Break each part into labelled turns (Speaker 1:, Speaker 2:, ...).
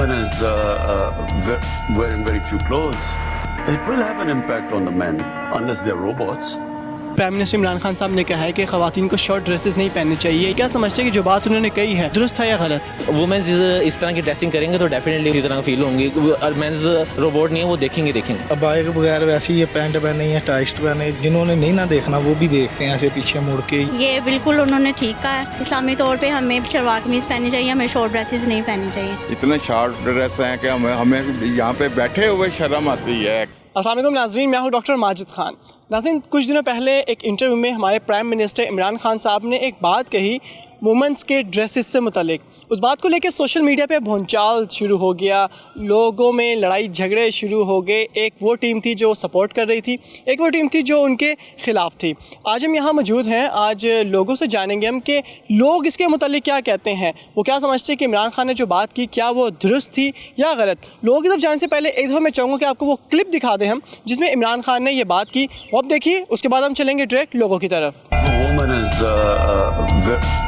Speaker 1: woman is wearing very few clothes, it will have an impact on the men unless they're robots.
Speaker 2: Prime minister Imran Khan साहब ने कहा है कि ख़वातीन को शॉर्ट ड्रेसेस नहीं पहननी चाहिए। क्या समझते हैं कि जो बात उन्होंने कही है दुरुस्त है या गलत?
Speaker 3: वुमेन्स इस तरह की ड्रेसिंग करेंगे तो डेफिनेटली इसी तरह फील होंगी, और मेंस रोबोट नहीं है, वो देखेंगे।
Speaker 4: अबाए के बगैर वैसे ही ये पैंट पहने या टाइस्ट पहने, जिन्होंने नहीं ना देखना वो भी देखते हैं ऐसे पीछे मुड़ के।
Speaker 5: ये बिल्कुल उन्होंने ठीक कहा है। इस्लामी तौर पे हमें शलवार कमीज़ पहननी चाहिए, हमें शॉर्ट ड्रेसेस नहीं पहननी चाहिए।
Speaker 6: इतने शॉर्ट ड्रेस हैं कि हमें यहाँ पे बैठे हुए शर्म आती है।
Speaker 2: अस्सलाम वालेकुम नाज़रीन, मैं हूँ डॉक्टर माजिद खान। नाज़रीन, कुछ दिनों पहले एक इंटरव्यू में हमारे प्राइम मिनिस्टर इमरान खान साहब ने एक बात कही वुमेंस के ड्रेसेस से मुतल्लिक। उस बात को लेकर सोशल मीडिया पे भूचाल शुरू हो गया, लोगों में लड़ाई झगड़े शुरू हो गए। एक वो टीम थी जो सपोर्ट कर रही थी, एक वो टीम थी जो उनके ख़िलाफ़ थी। आज हम यहाँ मौजूद हैं, आज लोगों से जानेंगे हम कि लोग इसके मुतल्लिक क्या कहते हैं, वो क्या समझते हैं कि इमरान खान ने जो बात की क्या वो दुरुस्त थी या गलत। लोगों की तरफ जाने से पहले एक दफ़ा मैं चाहूँगा कि आपको वो क्लिप दिखा दें हम, जिसमें इमरान खान ने ये बात की, वो आप देखिए। उसके बाद हम चलेंगे डायरेक्ट लोगों की तरफ।
Speaker 1: If a woman is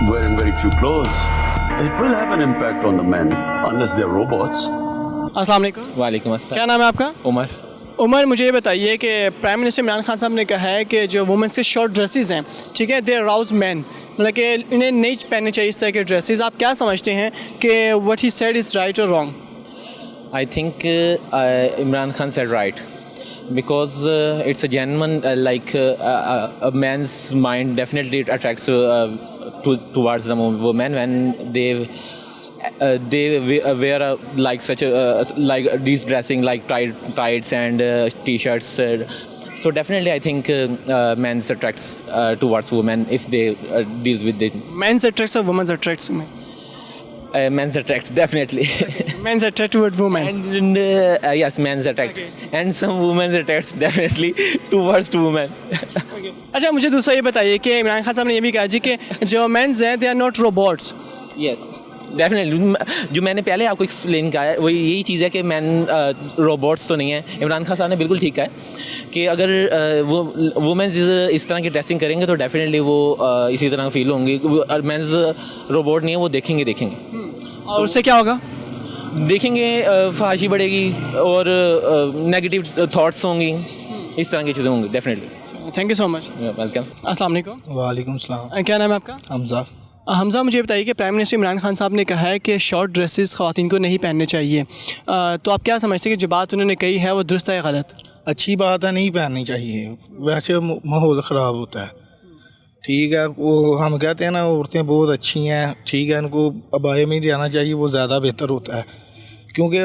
Speaker 1: wearing very few clothes, it will have an impact on the men unless they're robots.
Speaker 2: अस्सलाम वालेकुम।
Speaker 3: वालेकुम अस्सलाम।
Speaker 2: क्या नाम है आपका?
Speaker 3: उमर,
Speaker 2: मुझे ये बताइए कि प्राइम मिनिस्टर इमरान खान साहब ने कहा है कि जो वुमेंस के शॉर्ट ड्रेसेस हैं, ठीक है, दे अराउज मैन, मतलब कि इन्हें नहीं पहनने चाहिए इस तरह के ड्रेसेस। आप क्या समझते हैं कि what he said is right और wrong?
Speaker 3: I think Imran Khan said right, because it's a genuine a man's mind definitely attracts towards the woman when they wear like such like these dressing like tights and t-shirts. So definitely I think men's attracts towards women if they deals with it.
Speaker 2: Men's attracts or women's attracts?
Speaker 3: Men's attracts definitely.
Speaker 2: Men's attract toward women.
Speaker 3: And yes, men's attract. Okay. And some women's attracts definitely towards women.
Speaker 2: Okay. अच्छा, मुझे दूसरा ये बताइए कि इमरान खान साहब ने ये भी कहा जी कि जो मेंस हैं they are not robots.
Speaker 3: Yes. Definitely जो मैंने पहले आपको एक्सप्लेन किया है वही यही चीज़ है कि मैन रोबोट्स तो नहीं है। इमरान खान साहब ने बिल्कुल ठीक कहा है कि अगर वो वुमेन्स इस तरह की ड्रेसिंग करेंगे तो डेफिनेटली वो इसी तरह फील होंगी, और मेंस रोबोट नहीं है, वो देखेंगे।
Speaker 2: और उससे क्या होगा?
Speaker 3: देखेंगे फहाशी बढ़ेगी और नेगेटिव थॉट्स होंगी, इस तरह की चीज़ें होंगी definitely.
Speaker 2: Thank you so much.
Speaker 3: Welcome.
Speaker 2: अस्सलाम वालेकुम।
Speaker 4: वालेकुम सलाम।
Speaker 2: क्या नाम है आपका? हमज़ा, मुझे बताइए कि प्राइम मिनिस्टर इमरान खान साहब ने कहा है कि शॉर्ट ड्रेसेस ख़वातीन को नहीं पहनने चाहिए, तो आप क्या समझते हैं कि जो बात उन्होंने कही है वो दुरुस्त है या गलत?
Speaker 4: अच्छी बात है, नहीं पहननी चाहिए, वैसे माहौल ख़राब होता है। ठीक है, वो हम कहते हैं ना औरतें बहुत अच्छी हैं, ठीक है, इनको अबाए में ही रहना चाहिए, वो ज़्यादा बेहतर होता है, क्योंकि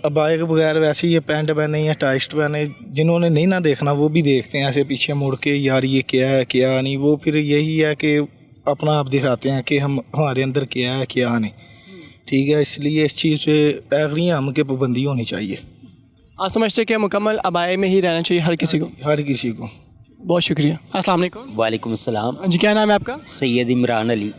Speaker 4: अबाए के बगैर वैसे ही ये पैंट पहने या टाइस्ट पहने, जिन्होंने नहीं ना देखना वो भी देखते हैं ऐसे पीछे मुड़ के, यार ये क्या है क्या नहीं। वो फिर यही है कि अपना आप दिखाते हैं कि हमारे अंदर क्या है क्या नहीं। ठीक है, इसलिए इस चीज़ पे एग्री हम के पाबंदी होनी चाहिए।
Speaker 2: आप समझते हैं कि मुकम्मल अबाए में ही रहना चाहिए हर किसी को?
Speaker 4: हर किसी को।
Speaker 2: बहुत शुक्रिया। अस्सलाम वालेकुम।
Speaker 7: वालेकुम अस्सलाम।
Speaker 2: जी, क्या नाम है आपका?
Speaker 7: सैयद इमरान अली।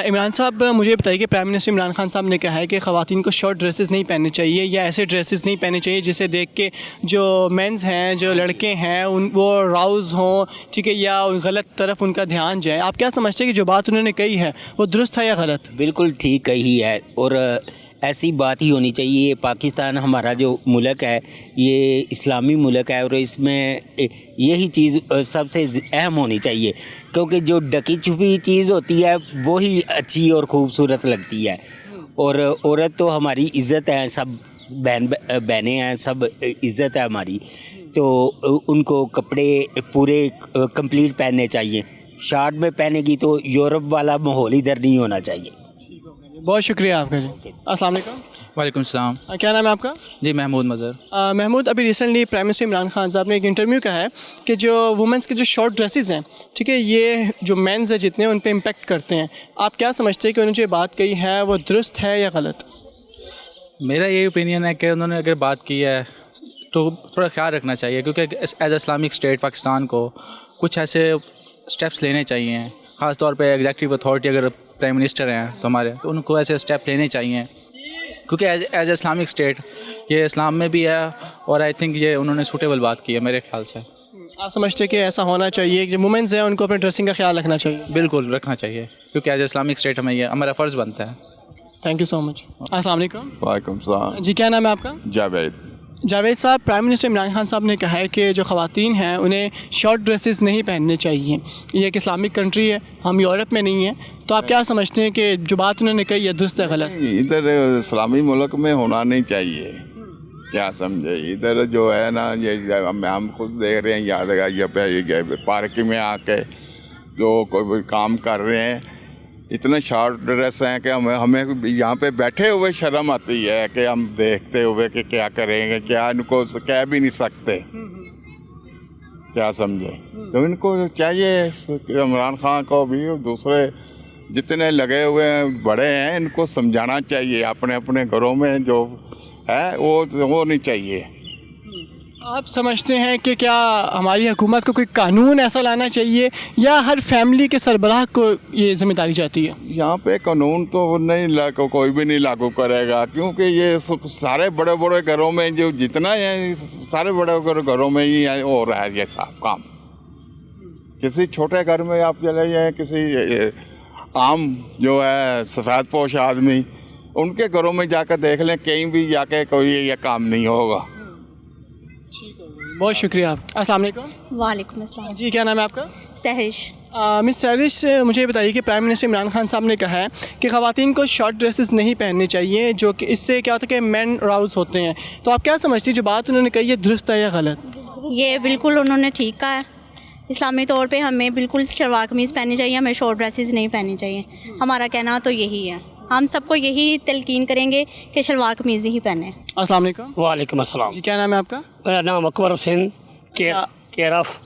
Speaker 2: इमरान साहब, मुझे बताइए कि प्राइम मिनिस्टर इमरान खान साहब ने कहा है कि ख़वातीन को शॉर्ट ड्रेसेस नहीं पहनने चाहिए या ऐसे ड्रेसेस नहीं पहनने चाहिए जिसे देख के जो मेंस हैं, जो लड़के हैं, वो राउज़ हों, ठीक है, या गलत तरफ उनका ध्यान जाए। आप क्या समझते हैं कि जो बात उन्होंने कही है वो दुरुस्त है या गलत?
Speaker 7: बिल्कुल ठीक कही है, और ऐसी बात ही होनी चाहिए। पाकिस्तान हमारा जो मुल्क है ये इस्लामी मुल्क है, और इसमें यही चीज़ सबसे अहम होनी चाहिए, क्योंकि जो ढकी छुपी चीज़ होती है वो ही अच्छी और ख़ूबसूरत लगती है। और औरत तो हमारी इज़्ज़त है, सब बहनें हैं, सब इज़्ज़त है हमारी, तो उनको कपड़े पूरे कंप्लीट पहनने चाहिए। शॉर्ट में पहनेगी तो यूरोप वाला माहौल इधर नहीं होना चाहिए।
Speaker 2: बहुत शुक्रिया आपका जी। अस्सलाम वालेकुम।
Speaker 8: वालेकुम सलाम।
Speaker 2: क्या नाम है आपका?
Speaker 8: जी, महमूद मज़हर।
Speaker 2: महमूद, अभी recently prime minister Imran Khan साहब ने एक इंटरव्यू कहा है कि जो वुमेंस के जो शॉर्ट ड्रेसेस हैं, ठीक है, ये जो मेंस हैं जितने उन पे इम्पेक्ट करते हैं। आप क्या समझते हैं कि उन्होंने जो बात कही है वो दुरुस्त है या गलत?
Speaker 8: मेरा यही ओपिनियन है कि उन्होंने अगर बात की है तो थोड़ा ख्याल रखना चाहिए, क्योंकि एज इस्लामिक स्टेट पाकिस्तान को कुछ ऐसे स्टेप्स लेने चाहिए, ख़ास तौर पे एग्जीक्यूटिव अथॉरिटी अगर प्राइम मिनिस्टर हैं तो हमारे, तो उनको ऐसे स्टेप लेने चाहिए, क्योंकि एज इस्लामिक स्टेट ये इस्लाम में भी है, और आई थिंक ये उन्होंने सूटेबल बात की है मेरे ख्याल से।
Speaker 2: आप समझते हैं कि ऐसा होना चाहिए कि जो वुमेंस हैं उनको अपने ड्रेसिंग का ख्याल रखना चाहिए?
Speaker 8: बिल्कुल रखना चाहिए, क्योंकि एज इस्लामिक स्टेट हमें ये हमारा फ़र्ज़ बनता है।
Speaker 2: Thank you so much. अस्सलाम वालेकुम।
Speaker 6: वालेकुम सलाम।
Speaker 2: जी क्या नाम है आपका?
Speaker 6: जावेद।
Speaker 2: जावेद साहब, प्राइम मिनिस्टर इमरान खान साहब ने कहा है कि जो ख़वातीन हैं उन्हें शॉर्ट ड्रेसेस नहीं पहनने चाहिए। ये एक इस्लामिक कंट्री है, हम यूरोप में नहीं हैं, तो आप क्या समझते हैं कि जो बात उन्होंने कही है दुरुस्त है गलत?
Speaker 6: इधर इस्लामी मुल्क में होना नहीं चाहिए, क्या समझे। इधर जो है ना, ये हम खुद देख रहे हैं, याद है ये पार्क में आके जो कोई काम कर रहे हैं, इतने शॉर्ट ड्रेस हैं कि हमें यहाँ पे बैठे हुए शर्म आती है कि हम देखते हुए कि क्या करेंगे, क्या इनको कह भी नहीं सकते, क्या समझे। तो इनको चाहिए इमरान खान को भी, दूसरे जितने लगे हुए हैं बड़े हैं, इनको समझाना चाहिए अपने अपने घरों में जो है वो नहीं चाहिए।
Speaker 2: आप समझते हैं कि क्या हमारी हुकूमत को कोई कानून ऐसा लाना चाहिए या हर फैमिली के सरबराह को ये जिम्मेदारी जाती है?
Speaker 6: यहाँ पे कानून तो नहीं कोई भी नहीं लागू करेगा, क्योंकि ये सारे बड़े बड़े घरों में जो जितना है, सारे बड़े बड़े घरों में ही हो रहा है ये सब काम। किसी छोटे घर में आप चले जाए, किसी आम जो है सफ़ेद पोश आदमी, उनके घरों में जाकर देख लें, कहीं भी जाके कोई ये काम नहीं होगा।
Speaker 2: बहुत शुक्रिया आप। अस्सलाम वालेकुम।
Speaker 5: वालेकुम अस्सलाम।
Speaker 2: जी क्या नाम है आपका?
Speaker 5: सहरिश।
Speaker 2: मिस सहरिश, मुझे ये बताइए कि प्राइम मिनिस्टर इमरान खान साहब ने कहा है कि ख़वातीन को शॉर्ट ड्रेसेस नहीं पहनने चाहिए, जो कि इससे क्या होता है कि मेन राउज होते हैं। तो आप क्या समझती हैं, जो बात उन्होंने कही है दुरुस्त है या गलत?
Speaker 5: ये बिल्कुल उन्होंने ठीक कहा है। इस्लामी तौर पे हमें बिल्कुल शलवार कमीज़ पहननी चाहिए, हमें शॉर्ट ड्रेसेस नहीं पहननी चाहिए। हमारा कहना तो यही है, हम सबको यही तलकीन करेंगे कि शलवार कमीज़ ही पहने।
Speaker 2: अस्सलाम वालेकुम।
Speaker 9: वालेकुम अस्सलाम।
Speaker 2: जी क्या नाम है आपका?
Speaker 9: मेरा नाम Akbar Hussain care of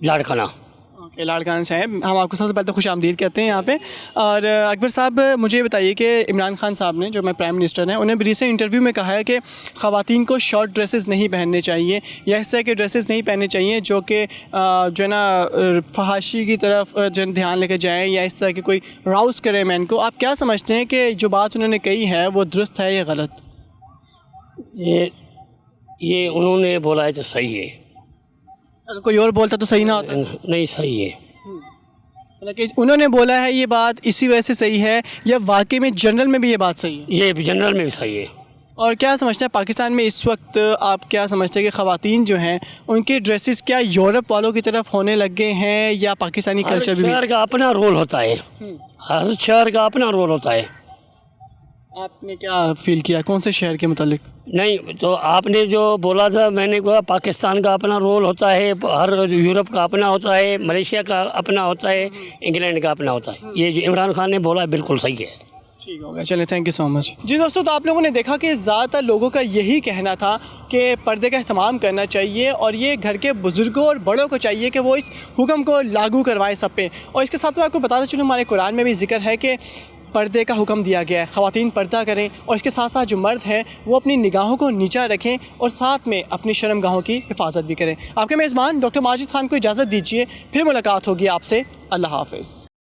Speaker 9: Larkana.
Speaker 2: Okay, Larkana साहब, हम आपको सबसे पहले तो खुश आमदीद कहते हैं यहाँ पे। और अकबर साहब, मुझे बताइए कि इमरान खान साहब ने, जो मैं प्राइम मिनिस्टर हैं, उन्हें रिसेंट इंटरव्यू में कहा है कि ख़वातीन को शॉर्ट ड्रेसेस नहीं पहनने चाहिए या इस तरह के ड्रेसेस नहीं पहनने चाहिए जो कि जो है ना फहाशी की तरफ जो ध्यान लेके जाएँ या इस तरह के कोई राउज़ करें मैन को। आप क्या समझते हैं कि जो बात उन्होंने कही है वो दुरुस्त है या गलत?
Speaker 9: ये उन्होंने बोला है तो सही है।
Speaker 2: अगर कोई और बोलता तो सही ना होता?
Speaker 9: नहीं, सही है।
Speaker 2: कि उन्होंने बोला है ये बात इसी वजह से सही है या वाकई में जनरल में भी ये बात सही है?
Speaker 9: ये जनरल में भी सही है।
Speaker 2: और क्या समझते हैं पाकिस्तान में इस वक्त, आप क्या समझते हैं कि ख़वातीन जो हैं उनके ड्रेसेस क्या यूरोप वालों की तरफ होने लग गए हैं या पाकिस्तानी कल्चर भी?
Speaker 9: शहर का अपना रोल होता है, हर शहर का अपना रोल होता है।
Speaker 2: आपने क्या फील किया, कौन से शहर के मुतालिक?
Speaker 9: नहीं तो आपने जो बोला था, मैंने कहा पाकिस्तान का अपना रोल होता है, हर यूरोप का अपना होता है, मलेशिया का अपना होता है, इंग्लैंड का अपना होता है। ये जो इमरान खान ने बोला बिल्कुल सही है।
Speaker 2: ठीक हो गया, चलिए, थैंक यू सो मच। जी दोस्तों, तो आप लोगों ने देखा कि ज़्यादातर लोगों का यही कहना था कि पर्दे का इस्तेमाल करना चाहिए और ये घर के बुज़ुर्गों और बड़ों को चाहिए कि वो इस हुक्म को लागू करवाएं सब पे। और इसके साथ मैं आपको बताता चलूँ, हमारे कुरान में भी जिक्र है कि पर्दे का हुक्म दिया गया है, ख़वातीन पर्दा करें और इसके साथ साथ जो मर्द हैं वो अपनी निगाहों को नीचा रखें और साथ में अपनी शर्मगाहों की हिफाजत भी करें। आपके मेज़बान डॉक्टर माजिद खान को इजाज़त दीजिए, फिर मुलाकात होगी आपसे। अल्लाह हाफ़िज़।